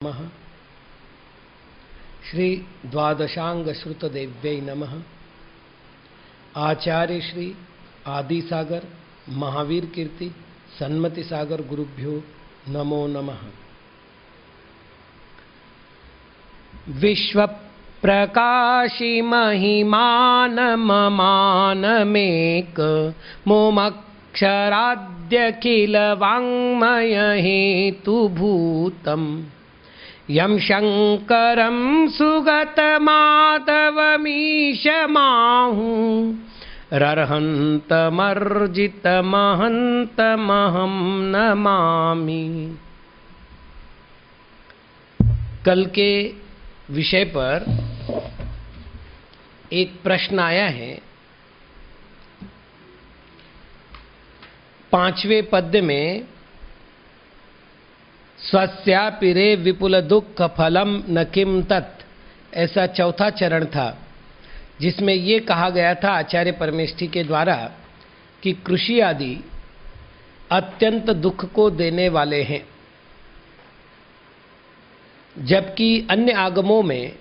नमः। श्री द्वादशांग श्रुतदेव्यै नमः। आचार्य श्री आदि सागर महावीर कीर्ति सन्मति सागर गुरुभ्यो नमो नमः। विश्व प्रकाशी महिमान ममानमेक मोमक्षराद्यखिल वाङ्मय हेतुभूतम् यं शंकरं सुगतमाधवमीशमाहु रर्हन्तमर्जितमहन्तमहं नमामि। कल के विषय पर एक प्रश्न आया है। 5वें पद्य में स्वस्यापिरे विपुल दुख फलम न किम तत्, ऐसा चौथा चरण था, जिसमें ये कहा गया था आचार्य परमेष्ठी के द्वारा कि कृषि आदि अत्यंत दुख को देने वाले हैं, जबकि अन्य आगमों में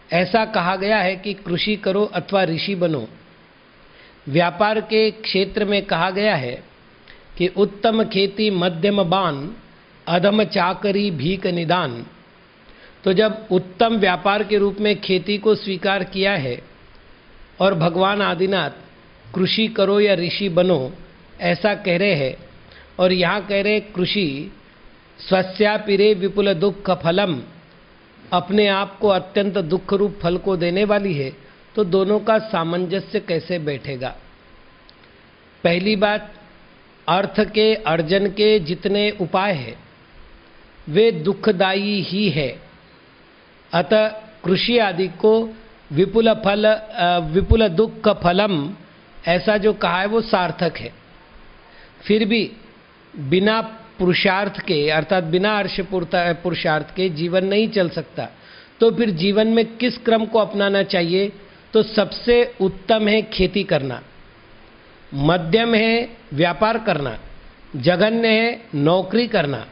ऐसा कहा गया है कि कृषि करो अथवा ऋषि बनो। व्यापार के क्षेत्र में कहा गया है कि उत्तम खेती मध्यम बान अधम चाकरी भीख निदान। तो जब उत्तम व्यापार के रूप में खेती को स्वीकार किया है और भगवान आदिनाथ कृषि करो या ऋषि बनो ऐसा कह रहे हैं, और यहाँ कह रहे कृषि स्वस्यापिरे विपुल दुख फलम, अपने आप को अत्यंत दुख रूप फल को देने वाली है, तो दोनों का सामंजस्य कैसे बैठेगा। पहली बात, अर्थ के अर्जन के जितने उपाय हैं वे दुखदायी ही है, अतः कृषि आदि को विपुल दुख फलम ऐसा जो कहा है वो सार्थक है। फिर भी बिना पुरुषार्थ के अर्थात बिना अर्श पुरुषार्थ के जीवन नहीं चल सकता, तो फिर जीवन में किस क्रम को अपनाना चाहिए। तो सबसे उत्तम है खेती करना, मध्यम है व्यापार करना, जघन्य है नौकरी करना,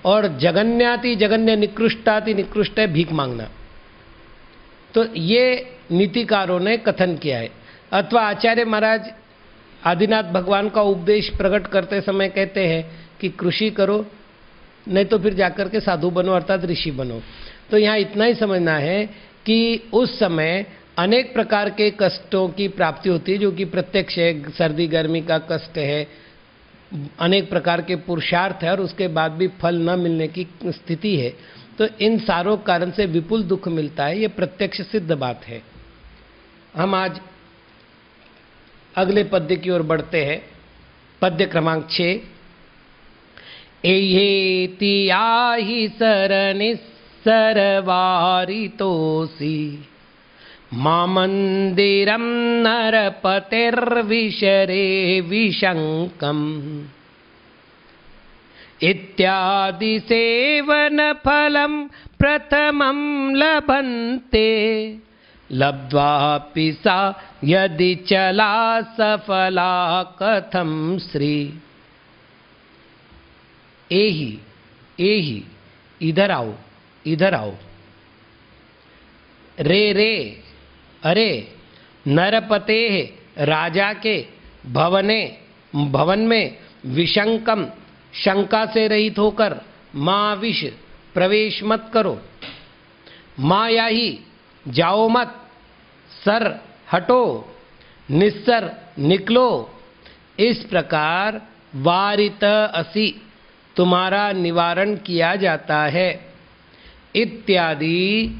और जगन्याति जगन्य निकृष्टाति निकृष्ट है भीख मांगना। तो ये नीतिकारों ने कथन किया है। अथवा आचार्य महाराज आदिनाथ भगवान का उपदेश प्रकट करते समय कहते हैं कि कृषि करो, नहीं तो फिर जाकर के साधु बनो अर्थात ऋषि बनो। तो यहाँ इतना ही समझना है कि उस समय अनेक प्रकार के कष्टों की प्राप्ति होती है, जो कि प्रत्यक्ष है। सर्दी गर्मी का कष्ट है, अनेक प्रकार के पुरुषार्थ है, और उसके बाद भी फल न मिलने की स्थिति है। तो इन सारों कारण से विपुल दुख मिलता है, ये प्रत्यक्ष सिद्ध बात है। हम आज अगले पद्य की ओर बढ़ते हैं। पद्य क्रमांक 6। एहेति आहि सरनिस्सरवारितोषि मामंदिरं नरपतिर्विशरे विशंकम् इत्यादि सेवन फलं प्रथमं लभन्ते लब्ध्वापि सा यदि चला सफला कथं श्री। एही इधर आओ, इधर आओ। रे अरे नरपते राजा के भवन में विशंकम शंका से रहित होकर माँ विष प्रवेश मत करो। माया ही जाओ मत, सर हटो, निस्सर निकलो। इस प्रकार वारित असि तुम्हारा निवारण किया जाता है। इत्यादि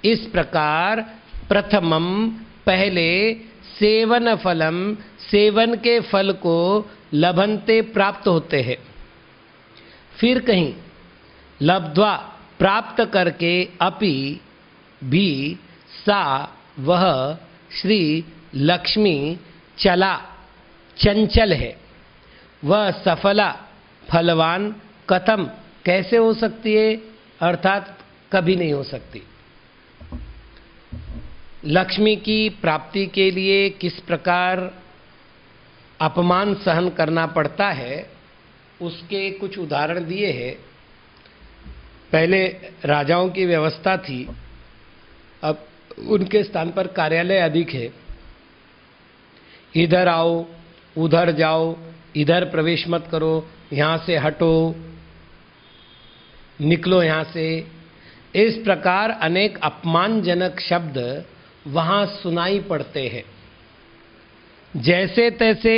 इस प्रकार प्रथमम पहले सेवन फलम सेवन के फल को लभन्ते प्राप्त होते हैं। फिर कहीं लब्ध्वा प्राप्त करके अपि भी सा वह श्री लक्ष्मी चला चंचल है, वह सफला फलवान कथम कैसे हो सकती है, अर्थात कभी नहीं हो सकती। लक्ष्मी की प्राप्ति के लिए किस प्रकार अपमान सहन करना पड़ता है, उसके कुछ उदाहरण दिए हैं। पहले राजाओं की व्यवस्था थी, अब उनके स्थान पर कार्यालय अधिक है। इधर आओ, उधर जाओ, इधर प्रवेश मत करो, यहां से हटो, निकलो यहां से। इस प्रकार अनेक अपमानजनक शब्द वहां सुनाई पड़ते हैं। जैसे तैसे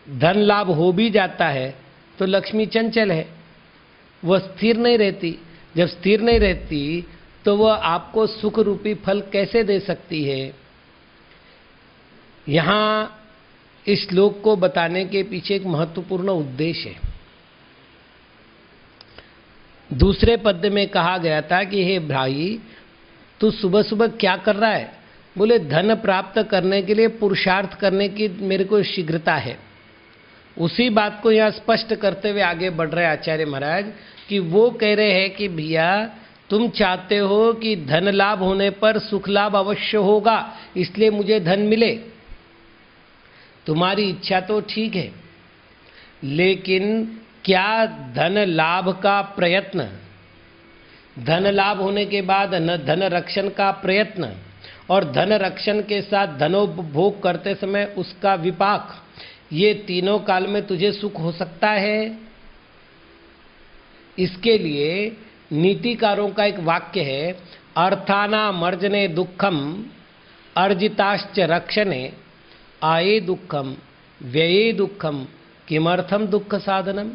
धन लाभ हो भी जाता है तो लक्ष्मी चंचल है, वह स्थिर नहीं रहती। जब स्थिर नहीं रहती तो वह आपको सुख रूपी फल कैसे दे सकती है। यहां इस श्लोक को बताने के पीछे एक महत्वपूर्ण उद्देश्य है। दूसरे पद्य में कहा गया था कि हे भाई, तू सुबह सुबह क्या कर रहा है? बोले धन प्राप्त करने के लिए पुरुषार्थ करने की मेरे को शीघ्रता है। उसी बात को यहाँ स्पष्ट करते हुए आगे बढ़ रहे आचार्य महाराज कि वो कह रहे हैं कि भैया तुम चाहते हो कि धन लाभ होने पर सुख लाभ अवश्य होगा, इसलिए मुझे धन मिले। तुम्हारी इच्छा तो ठीक है, लेकिन क्या धन लाभ का प्रयत्न, धन लाभ होने के बाद धन रक्षण का प्रयत्न और धन रक्षण के साथ धनोपभोग करते समय उसका विपाक, ये तीनों काल में तुझे सुख हो सकता है? इसके लिए नीतिकारों का एक वाक्य है, अर्थानामर्जने दुखम अर्जिताश्च रक्षणे आये दुखम व्यये दुखम किमर्थम दुख साधनम।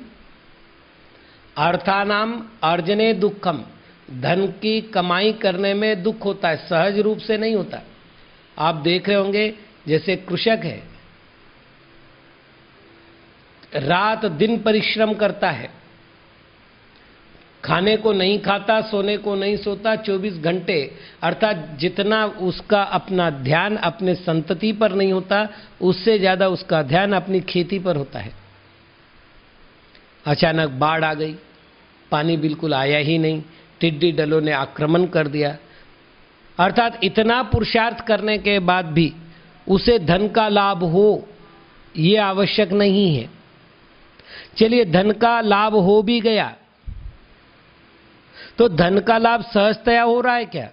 अर्थानाम अर्जने दुखम, धन की कमाई करने में दुख होता है, सहज रूप से नहीं होता। आप देख रहे होंगे जैसे कृषक है, रात दिन परिश्रम करता है, खाने को नहीं खाता, सोने को नहीं सोता, 24 घंटे, अर्थात जितना उसका अपना ध्यान अपने संतति पर नहीं होता, उससे ज्यादा उसका ध्यान अपनी खेती पर होता है। अचानक बाढ़ आ गई, पानी बिल्कुल आया ही नहीं, टिड्डी दलों ने आक्रमण कर दिया, अर्थात इतना पुरुषार्थ करने के बाद भी उसे धन का लाभ हो ये आवश्यक नहीं है। चलिए धन का लाभ हो भी गया तो धन का लाभ सहजतया हो रहा है क्या?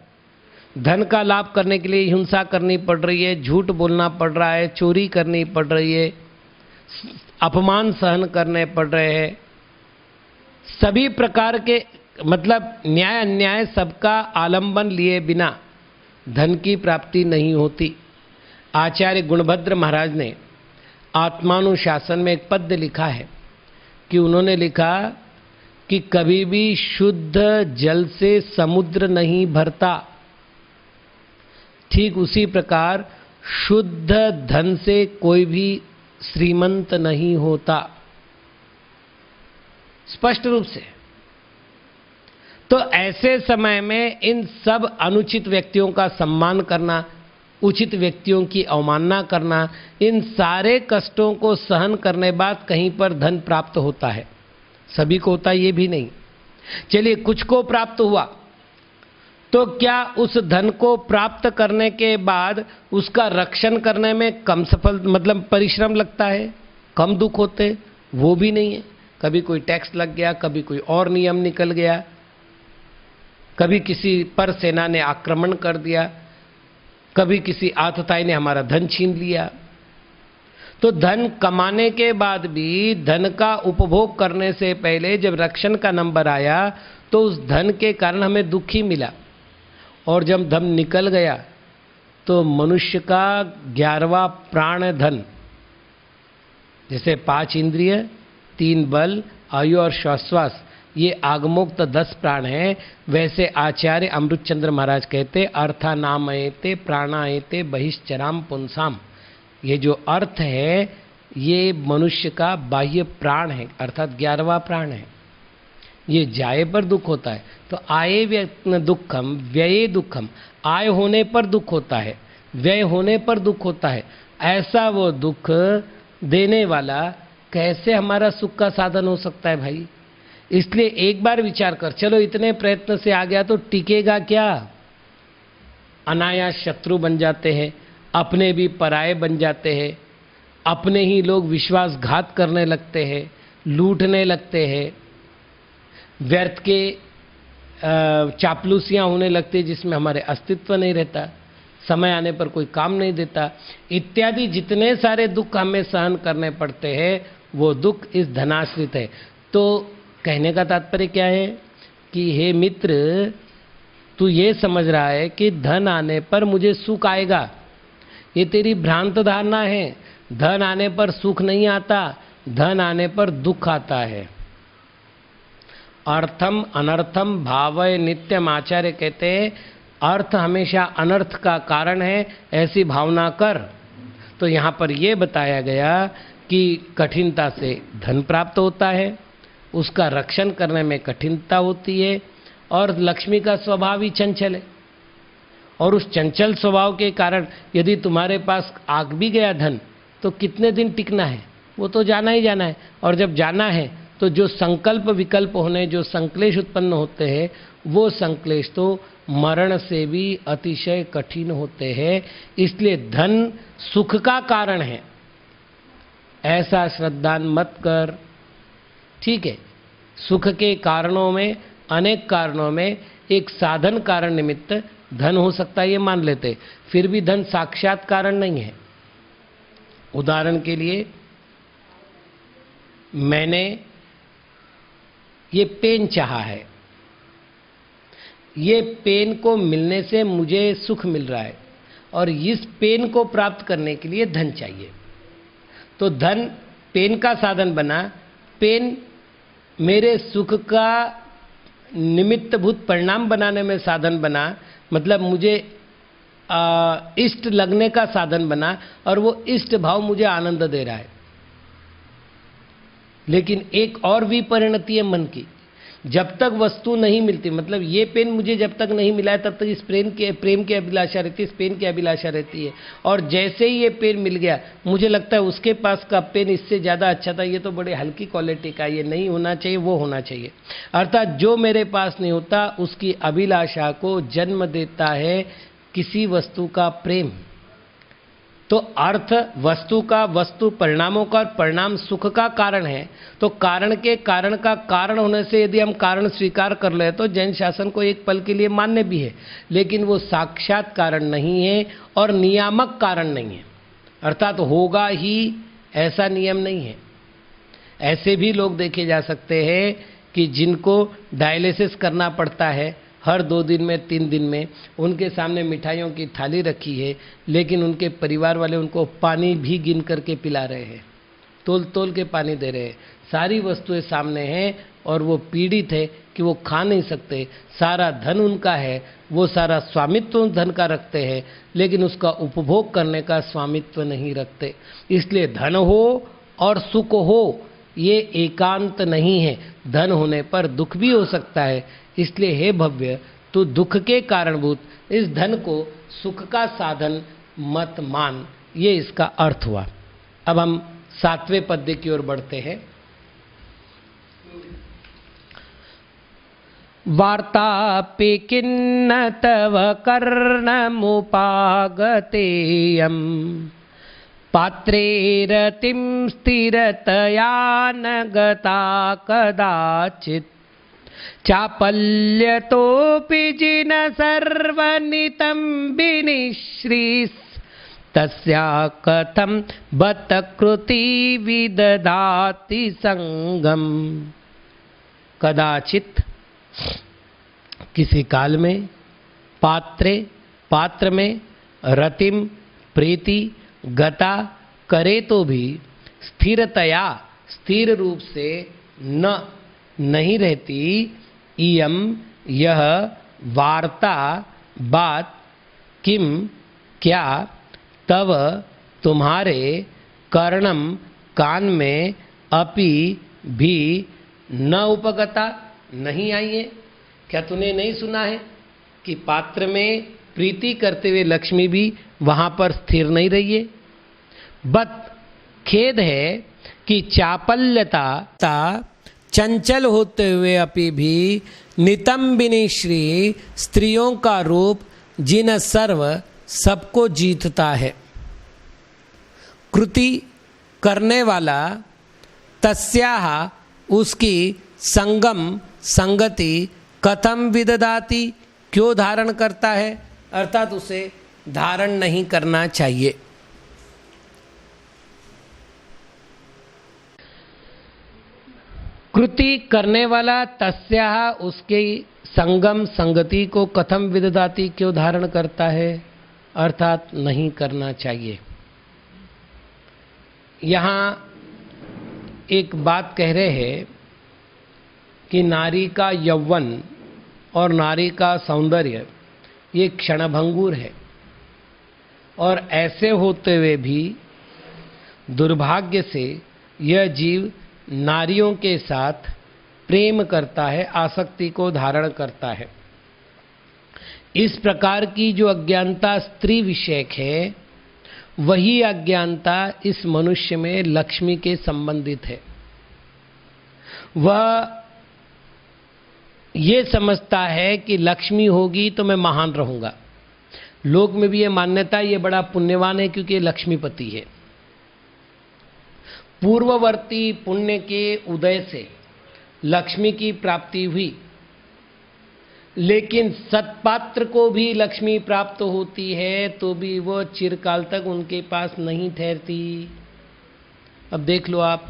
धन का लाभ करने के लिए हिंसा करनी पड़ रही है, झूठ बोलना पड़ रहा है, चोरी करनी पड़ रही है, अपमान सहन करने पड़ रहे हैं, सभी प्रकार के मतलब न्याय अन्याय सबका आलंबन लिए बिना धन की प्राप्ति नहीं होती। आचार्य गुणभद्र महाराज ने आत्मानुशासन में एक पद्य लिखा है कि उन्होंने लिखा कि कभी भी शुद्ध जल से समुद्र नहीं भरता, ठीक उसी प्रकार शुद्ध धन से कोई भी श्रीमंत नहीं होता, स्पष्ट रूप से। तो ऐसे समय में इन सब अनुचित व्यक्तियों का सम्मान करना, उचित व्यक्तियों की अवमानना करना, इन सारे कष्टों को सहन करने बाद कहीं पर धन प्राप्त होता है। सभी को होता ये भी नहीं। चलिए कुछ को प्राप्त हुआ तो क्या उस धन को प्राप्त करने के बाद उसका रक्षण करने में कम सफल मतलब परिश्रम लगता है, कम दुख होते? वो भी नहीं है। कभी कोई टैक्स लग गया, कभी कोई और नियम निकल गया, कभी किसी पर सेना ने आक्रमण कर दिया, कभी किसी आतताई ने हमारा धन छीन लिया। तो धन कमाने के बाद भी धन का उपभोग करने से पहले जब रक्षण का नंबर आया तो उस धन के कारण हमें दुख ही मिला, और जब धन निकल गया तो मनुष्य का 11वां प्राण धन, जैसे 5 इंद्रिय, 3 बल, आयु और श्वास, ये आगमोक्त 10 प्राण हैं, वैसे आचार्य अमृतचंद्र महाराज कहते अर्थानामयते प्राणायते बहिश्चराम पुंसाम। ये जो अर्थ है ये मनुष्य का बाह्य प्राण है, अर्थात 11वां प्राण है। ये जाए पर दुख होता है। तो आये दुखम व्यये दुखम, आय होने पर दुख होता है, व्यय होने पर दुख होता है। ऐसा वो दुख देने वाला कैसे हमारा सुख का साधन हो सकता है भाई? इसलिए एक बार विचार कर, चलो इतने प्रयत्न से आ गया तो टिकेगा क्या? अनायास शत्रु बन जाते हैं, अपने भी पराये बन जाते हैं, अपने ही लोग विश्वासघात करने लगते हैं, लूटने लगते हैं, व्यर्थ के चापलूसियाँ होने लगती है जिसमें हमारे अस्तित्व नहीं रहता, समय आने पर कोई काम नहीं देता, इत्यादि जितने सारे दुख हमें सहन करने पड़ते हैं वो दुख इस धनाश्रित है। तो कहने का तात्पर्य क्या है कि हे मित्र, तू ये समझ रहा है कि धन आने पर मुझे सुख आएगा, ये तेरी भ्रांत धारणा है। धन आने पर सुख नहीं आता, धन आने पर दुख आता है। अर्थम अनर्थम भावय नित्यम, आचार्य कहते हैं अर्थ हमेशा अनर्थ का कारण है, ऐसी भावना कर। तो यहाँ पर यह बताया गया कि कठिनता से धन प्राप्त होता है, उसका रक्षण करने में कठिनता होती है, और लक्ष्मी का स्वभाव ही चंचल है, और उस चंचल स्वभाव के कारण यदि तुम्हारे पास आग भी गया धन तो कितने दिन टिकना है, वो तो जाना ही जाना है। और जब जाना है तो जो संकल्प विकल्प होने, जो संक्लेश उत्पन्न होते हैं, वो संक्लेश तो मरण से भी अतिशय कठिन होते हैं। इसलिए धन सुख का कारण है, ऐसा श्रद्धान मत कर। ठीक है, सुख के कारणों में, अनेक कारणों में एक साधन कारण निमित्त धन हो सकता है, ये मान लेते, फिर भी धन साक्षात कारण नहीं है। उदाहरण के लिए, मैंने ये पेन चाहा है, ये पेन को मिलने से मुझे सुख मिल रहा है, और इस पेन को प्राप्त करने के लिए धन चाहिए। तो धन पेन का साधन बना, पेन मेरे सुख का निमित्तभूत परिणाम बनाने में साधन बना, मतलब मुझे इष्ट लगने का साधन बना, और वो इष्ट भाव मुझे आनंद दे रहा है। लेकिन एक और भी परिणति है मन की, जब तक वस्तु नहीं मिलती, मतलब ये पेन मुझे जब तक नहीं मिला है तब तक इस प्रेम की अभिलाषा रहती है, इस पेन की अभिलाषा रहती है। और जैसे ही ये पेन मिल गया, मुझे लगता है उसके पास का पेन इससे ज़्यादा अच्छा था, ये तो बड़े हल्की क्वालिटी का, ये नहीं होना चाहिए, वो होना चाहिए। अर्थात जो मेरे पास नहीं होता उसकी अभिलाषा को जन्म देता है किसी वस्तु का प्रेम। तो अर्थ वस्तु का, वस्तु परिणामों का, और परिणाम सुख का कारण है। तो कारण के कारण का कारण होने से यदि हम कारण स्वीकार कर ले तो जैन शासन को एक पल के लिए मान्य भी है, लेकिन वो साक्षात कारण नहीं है और नियामक कारण नहीं है। अर्थात होगा ही ऐसा नियम नहीं है। ऐसे भी लोग देखे जा सकते हैं कि जिनको डायलिसिस करना पड़ता है हर 2 दिन में, 3 दिन में, उनके सामने मिठाइयों की थाली रखी है, लेकिन उनके परिवार वाले उनको पानी भी गिन करके पिला रहे हैं, तोल तोल के पानी दे रहे हैं, सारी वस्तुएं सामने हैं, और वो पीड़ित है कि वो खा नहीं सकते। सारा धन उनका है, वो सारा स्वामित्व उस धन का रखते हैं, लेकिन उसका उपभोग करने का स्वामित्व नहीं रखते। इसलिए धन हो और सुख हो, ये एकांत नहीं है। धन होने पर दुख भी हो सकता है। इसलिए हे भव्य, तो दुख के कारणभूत इस धन को सुख का साधन मत मान, ये इसका अर्थ हुआ। अब हम 7वें पद्य की ओर बढ़ते हैं। वार्तापि किन्न तव कर्णमुपागतेयम् पात्रे रतिं स्थिरतया न गता कदाचित् चापल्यतोऽपि जिन सर्वनितम्बिनीश्रीस् तस्या कथं बत कृति विदधाति संगम। कदाचित, किसी काल में, पात्र में, रतिम प्रीति गता करे तो भी स्थिरतया स्थिर रूप से नहीं रहती। इयम यह वार्ता बात किम क्या तव तुम्हारे कर्णम कान में अपि भी न उपगता नहीं आई है। क्या तूने नहीं सुना है कि पात्र में प्रीति करते हुए लक्ष्मी भी वहां पर स्थिर नहीं रही है। बत खेद है कि चापल्यता चंचल होते हुए अपि भी नितंबिनी श्री स्त्रियों का रूप जिन सर्व सबको जीतता है। कृति करने वाला तस्याह उसकी संगम संगति कथम विदधाति, क्यों धारण करता है, अर्थात उसे धारण नहीं करना चाहिए। कृति करने वाला तस्याः, उसके संगम संगति को कथम विदधाति, क्यों धारण करता है, अर्थात नहीं करना चाहिए। यहाँ एक बात कह रहे हैं कि नारी का यौवन और नारी का सौंदर्य ये क्षणभंगुर है, और ऐसे होते हुए भी दुर्भाग्य से यह जीव नारियों के साथ प्रेम करता है, आसक्ति को धारण करता है। इस प्रकार की जो अज्ञानता स्त्री विषयक है, वही अज्ञानता इस मनुष्य में लक्ष्मी के संबंधित है। वह ये समझता है कि लक्ष्मी होगी तो मैं महान रहूंगा। लोक में भी ये मान्यता, ये बड़ा पुण्यवान है क्योंकि ये लक्ष्मीपति है। पूर्ववर्ती पुण्य के उदय से लक्ष्मी की प्राप्ति हुई, लेकिन सत्पात्र को भी लक्ष्मी प्राप्त होती है तो भी वो चिरकाल तक उनके पास नहीं ठहरती। अब देख लो आप,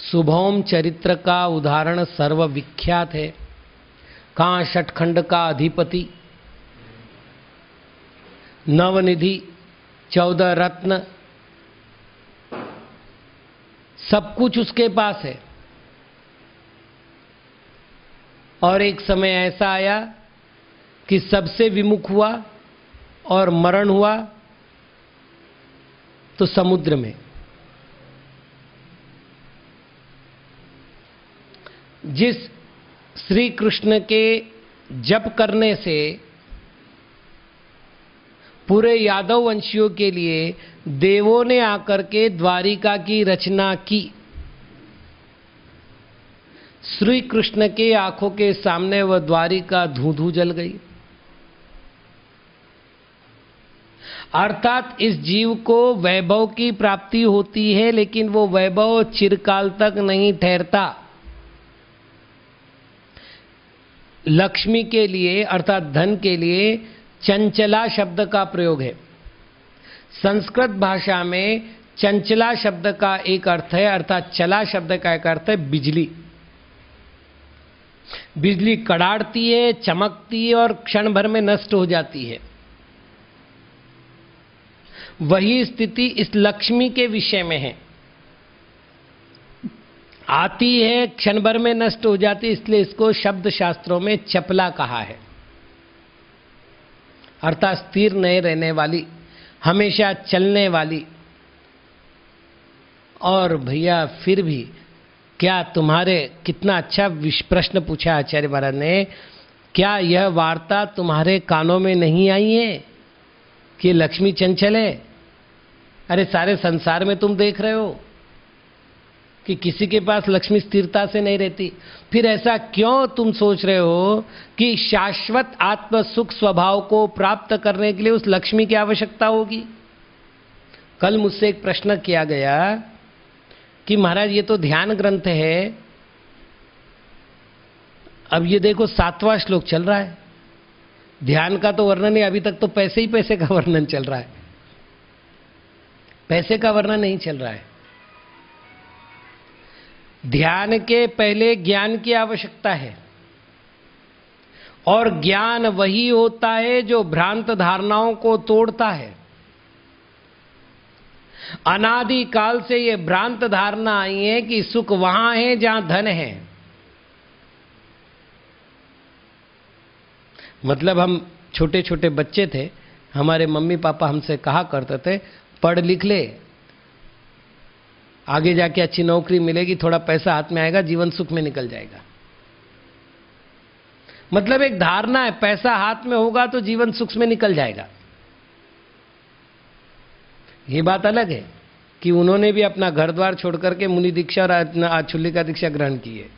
शुभोम चरित्र का उदाहरण सर्वविख्यात है। कहाँ षटखंड का अधिपति, नवनिधि, 14 रत्न, सब कुछ उसके पास है। और एक समय ऐसा आया कि सबसे विमुख हुआ और मरण हुआ तो समुद्र में। जिस श्री कृष्ण के जप करने से पूरे यादव वंशियों के लिए देवों ने आकर के द्वारिका की रचना की, श्री कृष्ण के आंखों के सामने वह द्वारिका धू-धू जल गई। अर्थात इस जीव को वैभव की प्राप्ति होती है, लेकिन वो वैभव चिरकाल तक नहीं ठहरता। लक्ष्मी के लिए अर्थात धन के लिए चंचला शब्द का प्रयोग है। संस्कृत भाषा में चंचला शब्द का एक अर्थ है, अर्थात चला शब्द का एक अर्थ है बिजली। बिजली कड़ाड़ती है, चमकती है और क्षण भर में नष्ट हो जाती है। वही स्थिति इस लक्ष्मी के विषय में है। आती है, क्षण भर में नष्ट हो जाती है, इसलिए इसको शब्द शास्त्रों में चपला कहा है। अर्थात स्थिर नहीं रहने वाली, हमेशा चलने वाली। और भैया फिर भी क्या तुम्हारे, कितना अच्छा प्रश्न पूछा आचार्य महाराज ने, क्या यह वार्ता तुम्हारे कानों में नहीं आई है कि लक्ष्मी चंचल है? अरे सारे संसार में तुम देख रहे हो कि किसी के पास लक्ष्मी स्थिरता से नहीं रहती। फिर ऐसा क्यों तुम सोच रहे हो कि शाश्वत आत्म सुख स्वभाव को प्राप्त करने के लिए उस लक्ष्मी की आवश्यकता होगी? कल मुझसे एक प्रश्न किया गया कि महाराज ये तो ध्यान ग्रंथ है, अब ये देखो 7वां श्लोक चल रहा है, ध्यान का तो वर्णन है, अभी तक तो पैसे ही पैसे का वर्णन चल रहा है, पैसे का वर्णन नहीं चल रहा है। ध्यान के पहले ज्ञान की आवश्यकता है, और ज्ञान वही होता है जो भ्रांत धारणाओं को तोड़ता है। अनादि काल से ये भ्रांत धारणा आई है कि सुख वहां है जहां धन है। मतलब हम छोटे छोटे बच्चे थे, हमारे मम्मी पापा हमसे कहा करते थे पढ़ लिख ले, आगे जाके अच्छी नौकरी मिलेगी, थोड़ा पैसा हाथ में आएगा, जीवन सुख में निकल जाएगा। मतलब एक धारणा है, पैसा हाथ में होगा तो जीवन सुख में निकल जाएगा। ये बात अलग है कि उन्होंने भी अपना घर द्वार छोड़ करके मुनि दीक्षा और आचुल्लिका दीक्षा ग्रहण की है।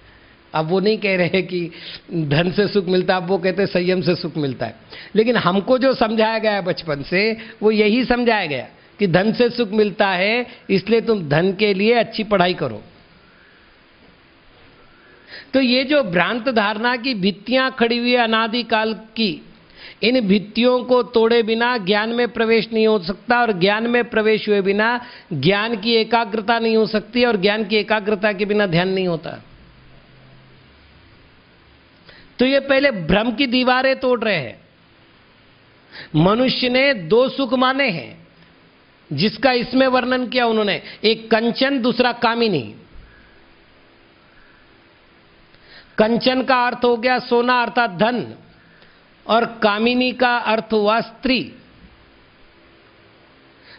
अब वो नहीं कह रहे कि धन से सुख मिलता है, अब वो कहते संयम से सुख मिलता है। लेकिन हमको जो समझाया गया है बचपन से, वो यही समझाया गया कि धन से सुख मिलता है, इसलिए तुम धन के लिए अच्छी पढ़ाई करो। तो ये जो भ्रांत धारणा की भित्तियां खड़ी हुई अनादिकाल की, इन भित्तियों को तोड़े बिना ज्ञान में प्रवेश नहीं हो सकता, और ज्ञान में प्रवेश हुए बिना ज्ञान की एकाग्रता नहीं हो सकती, और ज्ञान की एकाग्रता के बिना ध्यान नहीं होता। तो ये पहले भ्रम की दीवारें तोड़ रहे हैं। मनुष्य ने दो सुख माने हैं, जिसका इसमें वर्णन किया उन्होंने, एक कंचन, दूसरा कामिनी। कंचन का अर्थ हो गया सोना अर्थात धन, और कामिनी का अर्थ हुआ स्त्री।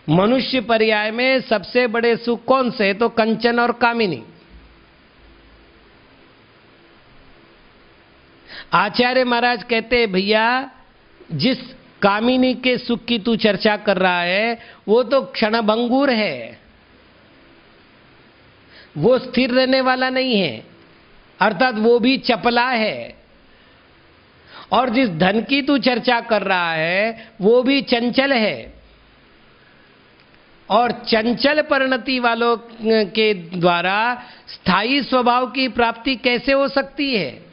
मनुष्य पर्याय में सबसे बड़े सुख कौन से? तो कंचन और कामिनी। आचार्य महाराज कहते हैं, भैया जिस कामिनी के सुख की तू चर्चा कर रहा है वो तो क्षणभंगुर है, वो स्थिर रहने वाला नहीं है, अर्थात वो भी चपला है। और जिस धन की तू चर्चा कर रहा है वो भी चंचल है, और चंचल परिणति वालों के द्वारा स्थायी स्वभाव की प्राप्ति कैसे हो सकती है?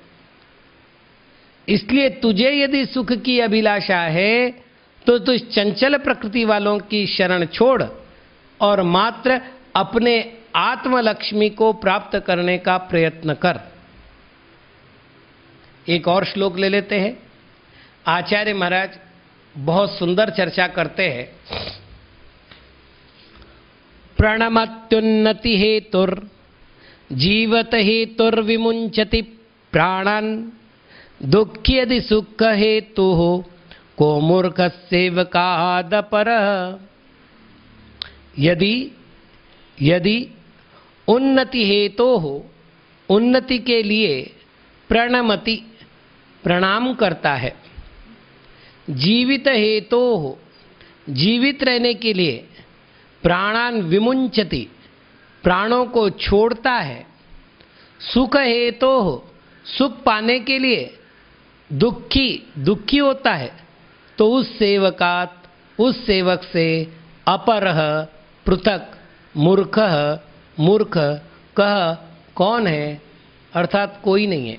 इसलिए तुझे यदि सुख की अभिलाषा है तो तू इस चंचल प्रकृति वालों की शरण छोड़ और मात्र अपने आत्मलक्ष्मी को प्राप्त करने का प्रयत्न कर। एक और श्लोक ले लेते हैं। आचार्य महाराज बहुत सुंदर चर्चा करते हैं। प्रणमत्युन्नति हेतुर जीवत हेतुर विमुंचति प्राणान दुःखी यदि सुख हेतु हो को मूर्ख सेवकादपर। यदि उन्नति हेतु हो, उन्नति के लिए प्रणमति प्रणाम करता है, जीवित हेतु हो जीवित रहने के लिए प्राणान विमुंचति प्राणों को छोड़ता है, सुख हेतु हो सुख पाने के लिए दुखी होता है, तो उस सेवक से अपरह पृथक मूर्ख कह कौन है? अर्थात कोई नहीं है।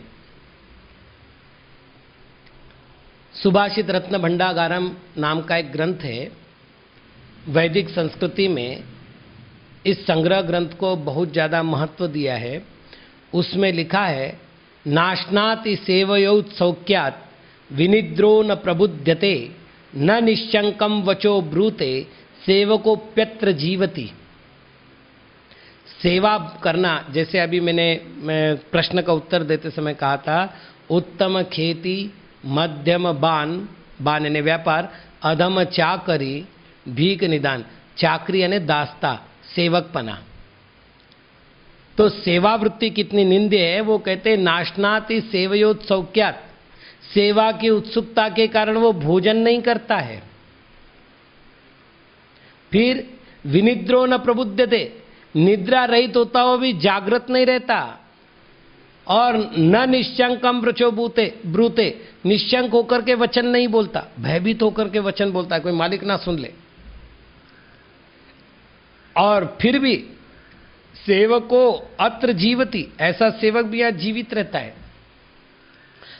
सुभाषित रत्न भंडागारम नाम का एक ग्रंथ है। वैदिक संस्कृति में इस संग्रह ग्रंथ को बहुत ज़्यादा महत्व दिया है। उसमें लिखा है, नाशनाति सेवयोत्सौक्यात् विनिद्रो न प्रबुध्यते न निश्चंकम वचो ब्रूते सेवकोप्यत्र जीवति। सेवा करना, जैसे अभी मैं प्रश्न का उत्तर देते समय कहा था, उत्तम खेती, मध्यम बान यानी व्यापार, अधम चाकरी, भीख निदान। चाकरी यानी दास्ता, सेवकपना। तो सेवा वृत्ति कितनी निंद्य है। वो कहते हैं नाशनाति सेवयोत्सौक्यात्, सेवा की उत्सुकता के कारण वो भोजन नहीं करता है। फिर विनिद्रो न प्रबुध्यते, निद्रा रहित होता हुआ भी जागृत नहीं रहता। और न निश्चंकम वृचो ब्रूते, निश्चंक होकर के वचन नहीं बोलता, भयभीत होकर के वचन बोलता है, कोई मालिक ना सुन ले। और फिर भी सेवको अत्र जीवति, ऐसा सेवक भी यहाँ जीवित रहता है।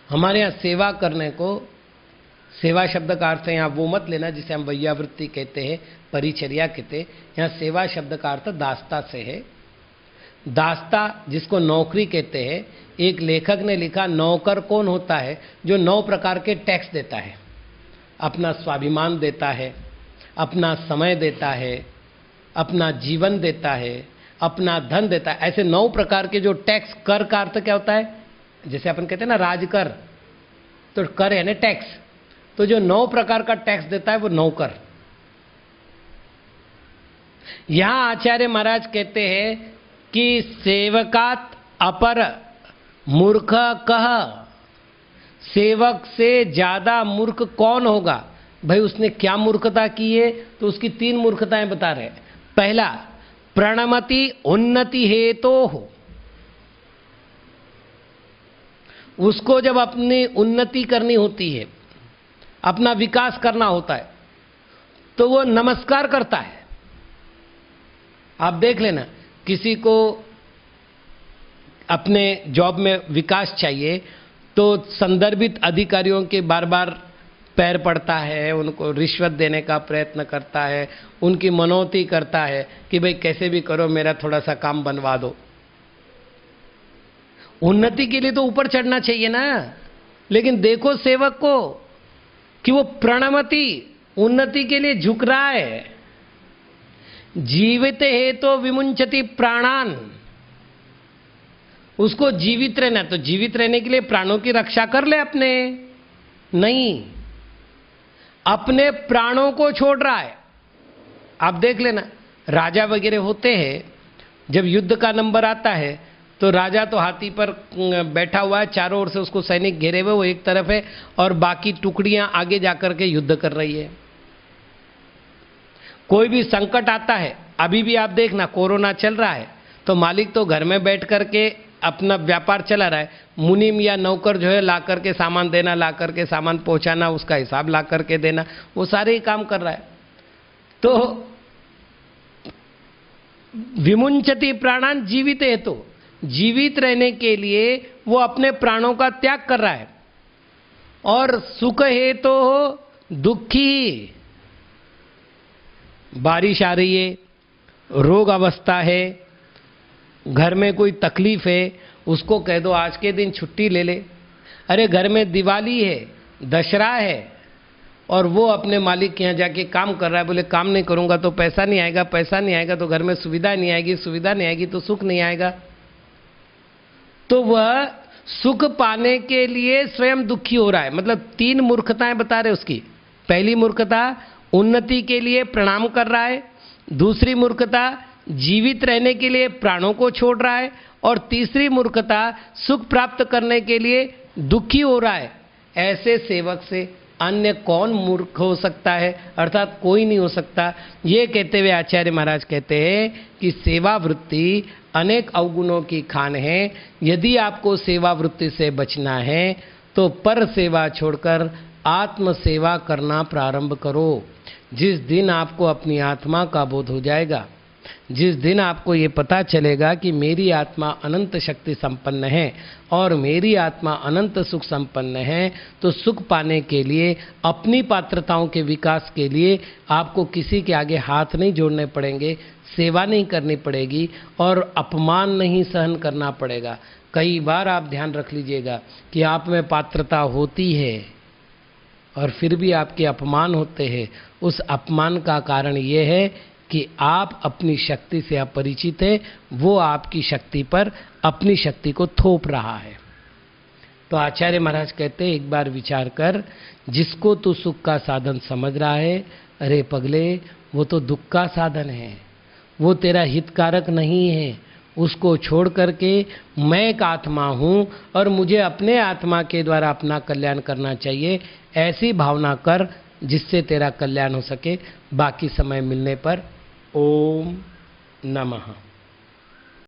हमारे यहाँ सेवा करने को, सेवा शब्द का अर्थ है यहाँ वो मत लेना जिसे हम वैयावृत्ति कहते हैं, परिचर्या कहते हैं। यहाँ सेवा शब्द का अर्थ दास्ता से है। दास्ता जिसको नौकरी कहते हैं। एक लेखक ने लिखा, नौकर कौन होता है? जो 9 प्रकार के टैक्स देता है, अपना स्वाभिमान देता है, अपना समय देता है, अपना जीवन देता है, अपना धन देता है। ऐसे 9 प्रकार के जो टैक्स, कर का अर्थ क्या होता है? जैसे अपन कहते हैं ना राजकर, तो कर यानी टैक्स। तो जो 9 प्रकार का टैक्स देता है वो नौकर। यहां आचार्य महाराज कहते हैं कि सेवकात अपर मूर्ख कह, सेवक से ज्यादा मूर्ख कौन होगा? भाई उसने क्या मूर्खता की है? तो उसकी 3 मूर्खताएं बता रहे। पहला, प्रणमति उन्नति हेतु हो, उसको जब अपनी उन्नति करनी होती है, अपना विकास करना होता है, तो वो नमस्कार करता है। आप देख लेना, किसी को अपने जॉब में विकास चाहिए तो संदर्भित अधिकारियों के बार बार पैर पड़ता है, उनको रिश्वत देने का प्रयत्न करता है, उनकी मनौती करता है कि भाई कैसे भी करो मेरा थोड़ा सा काम बनवा दो। उन्नति के लिए तो ऊपर चढ़ना चाहिए ना, लेकिन देखो सेवक को कि वो प्रणमति उन्नति के लिए झुक रहा है। जीवित है तो विमुंचति प्राणान, उसको जीवित रहना, तो जीवित रहने के लिए प्राणों की रक्षा कर ले अपने, नहीं अपने प्राणों को छोड़ रहा है। आप देख लेना, राजा वगैरह होते हैं, जब युद्ध का नंबर आता है तो राजा तो हाथी पर बैठा हुआ है, चारों ओर से उसको सैनिक घेरे हुए, वो एक तरफ है और बाकी टुकड़ियां आगे जाकर के युद्ध कर रही है। कोई भी संकट आता है, अभी भी आप देखना कोरोना चल रहा है तो मालिक तो घर में बैठ करके अपना व्यापार चला रहा है, मुनीम या नौकर जो है ला करके सामान देना, ला करके सामान पहुंचाना, उसका हिसाब ला करके देना, वो सारे ही काम कर रहा है। तो विमुंचति प्राणान जीवित है, तो जीवित रहने के लिए वो अपने प्राणों का त्याग कर रहा है। और सुख है तो दुखी, बारिश आ रही है, रोग अवस्था है, घर में कोई तकलीफ है, उसको कह दो आज के दिन छुट्टी ले ले। अरे घर में दिवाली है, दशहरा है, और वो अपने मालिक के यहाँ जाके काम कर रहा है, बोले काम नहीं करूंगा तो पैसा नहीं आएगा, पैसा नहीं आएगा तो घर में सुविधा नहीं आएगी, सुविधा नहीं आएगी तो सुख नहीं आएगा। तो वह सुख पाने के लिए स्वयं दुखी हो रहा है। मतलब 3 मूर्खताएं बता रहे उसकी। पहली मूर्खता उन्नति के लिए प्रणाम कर रहा है, दूसरी मूर्खता जीवित रहने के लिए प्राणों को छोड़ रहा है, और तीसरी मूर्खता सुख प्राप्त करने के लिए दुखी हो रहा है। ऐसे सेवक से अन्य कौन मूर्ख हो सकता है, अर्थात कोई नहीं हो सकता। ये कहते हुए आचार्य महाराज कहते हैं कि सेवा वृत्ति अनेक अवगुणों की खान है। यदि आपको सेवा वृत्ति से बचना है तो पर सेवा छोड़कर आत्म सेवा करना प्रारंभ करो। जिस दिन आपको अपनी आत्मा का बोध हो जाएगा, जिस दिन आपको ये पता चलेगा कि मेरी आत्मा अनंत शक्ति संपन्न है और मेरी आत्मा अनंत सुख संपन्न है, तो सुख पाने के लिए, अपनी पात्रताओं के विकास के लिए आपको किसी के आगे हाथ नहीं जोड़ने पड़ेंगे, सेवा नहीं करनी पड़ेगी और अपमान नहीं सहन करना पड़ेगा। कई बार आप ध्यान रख लीजिएगा कि आप में पात्रता होती है और फिर भी आपके अपमान होते हैं। उस अपमान का कारण ये है कि आप अपनी शक्ति से अपरिचित है, वो आपकी शक्ति पर अपनी शक्ति को थोप रहा है। तो आचार्य महाराज कहते हैं, एक बार विचार कर, जिसको तू सुख का साधन समझ रहा है, अरे पगले वो तो दुख का साधन है, वो तेरा हितकारक नहीं है। उसको छोड़ करके मैं एक आत्मा हूँ और मुझे अपने आत्मा के द्वारा अपना कल्याण करना चाहिए, ऐसी भावना कर जिससे तेरा कल्याण हो सके। बाकी समय मिलने पर ओम नमः।